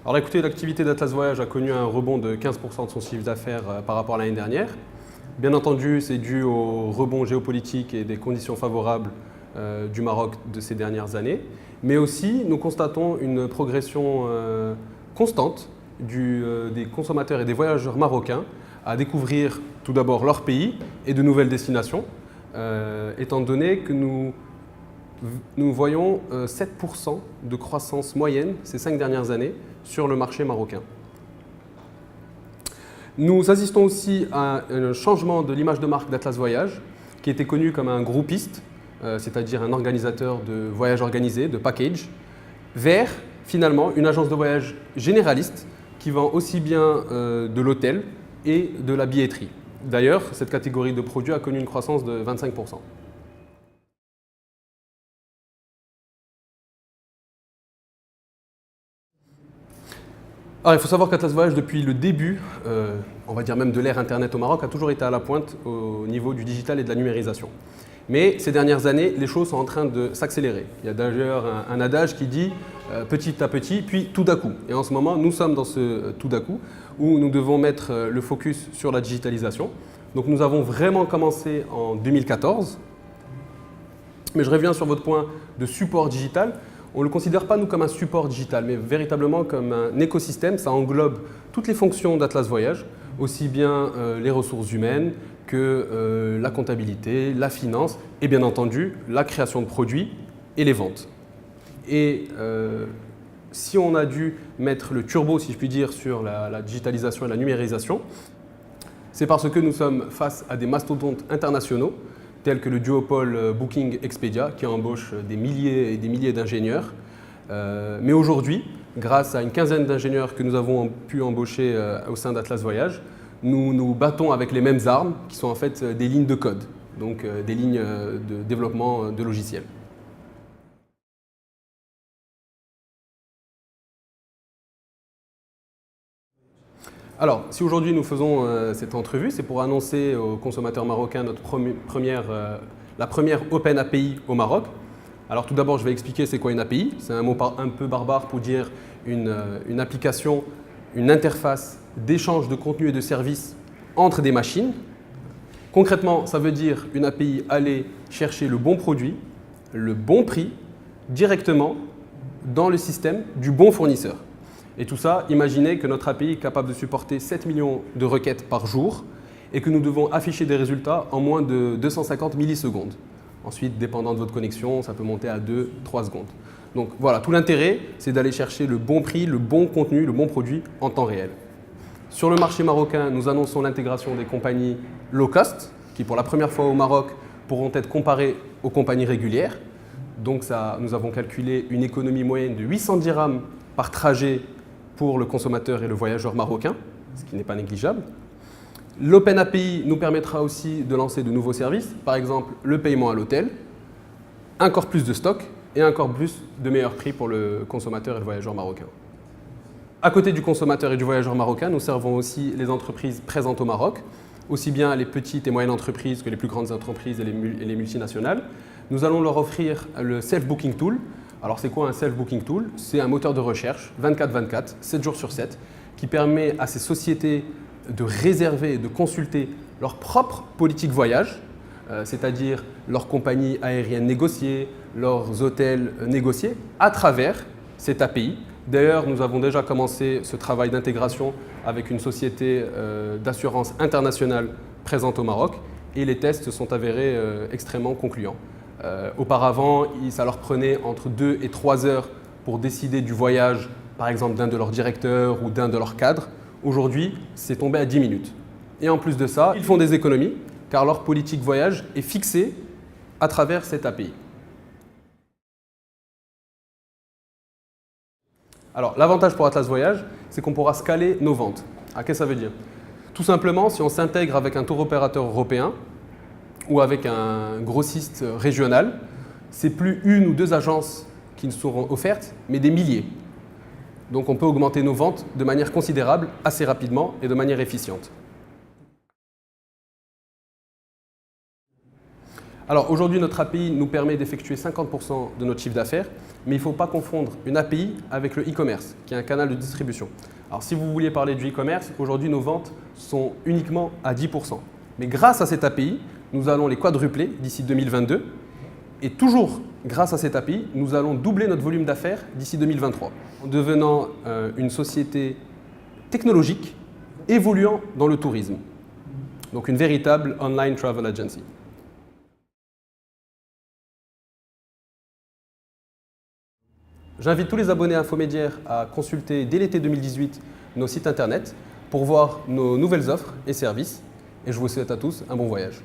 Alors écoutez, l'activité d'Atlas Voyage a connu un rebond de 15% de son chiffre d'affaires par rapport à l'année dernière. Bien entendu, c'est dû au rebond géopolitique et des conditions favorables du Maroc de ces dernières années. Mais aussi, nous constatons une progression constante des consommateurs et des voyageurs marocains à découvrir tout d'abord leur pays et de nouvelles destinations, étant donné que nous voyons 7% de croissance moyenne ces 5 dernières années sur le marché marocain. Nous assistons aussi à un changement de l'image de marque d'Atlas Voyage, qui était connu comme un groupiste, c'est-à-dire un organisateur de voyages organisés, de package, vers finalement une agence de voyage généraliste qui vend aussi bien de l'hôtel et de la billetterie. D'ailleurs, cette catégorie de produits a connu une croissance de 25%. Alors, il faut savoir qu'Atlas Voyage, depuis le début, on va dire même de l'ère Internet au Maroc, a toujours été à la pointe au niveau du digital et de la numérisation. Mais ces dernières années, les choses sont en train de s'accélérer. Il y a d'ailleurs un adage qui dit petit à petit, puis tout à coup. Et en ce moment, nous sommes dans ce tout à coup où nous devons mettre le focus sur la digitalisation. Donc nous avons vraiment commencé en 2014. Mais je reviens sur votre point de support digital. On ne le considère pas, nous, comme un support digital, mais véritablement comme un écosystème. Ça englobe toutes les fonctions d'Atlas Voyage, aussi bien les ressources humaines que la comptabilité, la finance et bien entendu la création de produits et les ventes. Et si on a dû mettre le turbo, si je puis dire, sur la digitalisation et la numérisation, c'est parce que nous sommes face à des mastodontes internationaux tels que le duopole Booking Expedia, qui embauche des milliers et des milliers d'ingénieurs. Mais aujourd'hui, grâce à une quinzaine d'ingénieurs que nous avons pu embaucher au sein d'Atlas Voyage, nous nous battons avec les mêmes armes, qui sont en fait des lignes de code, donc des lignes de développement de logiciels. Alors, si aujourd'hui nous faisons cette entrevue, c'est pour annoncer aux consommateurs marocains la première Open API au Maroc. Alors tout d'abord, je vais expliquer c'est quoi une API. C'est un mot un peu barbare pour dire une application, une interface d'échange de contenu et de services entre des machines. Concrètement, ça veut dire une API aller chercher le bon produit, le bon prix, directement dans le système du bon fournisseur. Et tout ça, imaginez que notre API est capable de supporter 7 millions de requêtes par jour et que nous devons afficher des résultats en moins de 250 millisecondes. Ensuite, dépendant de votre connexion, ça peut monter à 2-3 secondes. Donc voilà, tout l'intérêt, c'est d'aller chercher le bon prix, le bon contenu, le bon produit en temps réel. Sur le marché marocain, nous annonçons l'intégration des compagnies low cost, qui pour la première fois au Maroc pourront être comparées aux compagnies régulières. Donc nous avons calculé une économie moyenne de 800 dirhams par trajet pour le consommateur et le voyageur marocain, ce qui n'est pas négligeable. L'Open API nous permettra aussi de lancer de nouveaux services, par exemple le paiement à l'hôtel, encore plus de stock et encore plus de meilleurs prix pour le consommateur et le voyageur marocain. À côté du consommateur et du voyageur marocain, nous servons aussi les entreprises présentes au Maroc, aussi bien les petites et moyennes entreprises que les plus grandes entreprises et les multinationales. Nous allons leur offrir le Self-Booking Tool. Alors c'est quoi un Self-Booking Tool? C'est un moteur de recherche 24/24, 7 jours sur 7, qui permet à ces sociétés de réserver et de consulter leur propre politique voyage, c'est-à-dire leurs compagnies aériennes négociées, leurs hôtels négociés, à travers cette API. D'ailleurs, nous avons déjà commencé ce travail d'intégration avec une société d'assurance internationale présente au Maroc et les tests sont avérés extrêmement concluants. Auparavant, ça leur prenait entre 2 et 3 heures pour décider du voyage, par exemple d'un de leurs directeurs ou d'un de leurs cadres. Aujourd'hui, c'est tombé à 10 minutes. Et en plus de ça, ils font des économies car leur politique voyage est fixée à travers cette API. Alors, l'avantage pour Atlas Voyage, c'est qu'on pourra scaler nos ventes. Qu'est-ce que ça veut dire? Tout simplement, si on s'intègre avec un tour opérateur européen ou avec un grossiste régional, c'est plus 1 ou 2 agences qui nous seront offertes, mais des milliers. Donc on peut augmenter nos ventes de manière considérable, assez rapidement et de manière efficiente. Alors aujourd'hui, notre API nous permet d'effectuer 50% de notre chiffre d'affaires, mais il ne faut pas confondre une API avec le e-commerce, qui est un canal de distribution. Alors si vous vouliez parler du e-commerce, aujourd'hui nos ventes sont uniquement à 10%. Mais grâce à cette API, nous allons les quadrupler d'ici 2022. Et toujours grâce à cette API, nous allons doubler notre volume d'affaires d'ici 2023, en devenant une société technologique évoluant dans le tourisme. Donc une véritable online travel agency. J'invite tous les abonnés Infomédiaire à consulter dès l'été 2018 nos sites internet pour voir nos nouvelles offres et services. Et je vous souhaite à tous un bon voyage.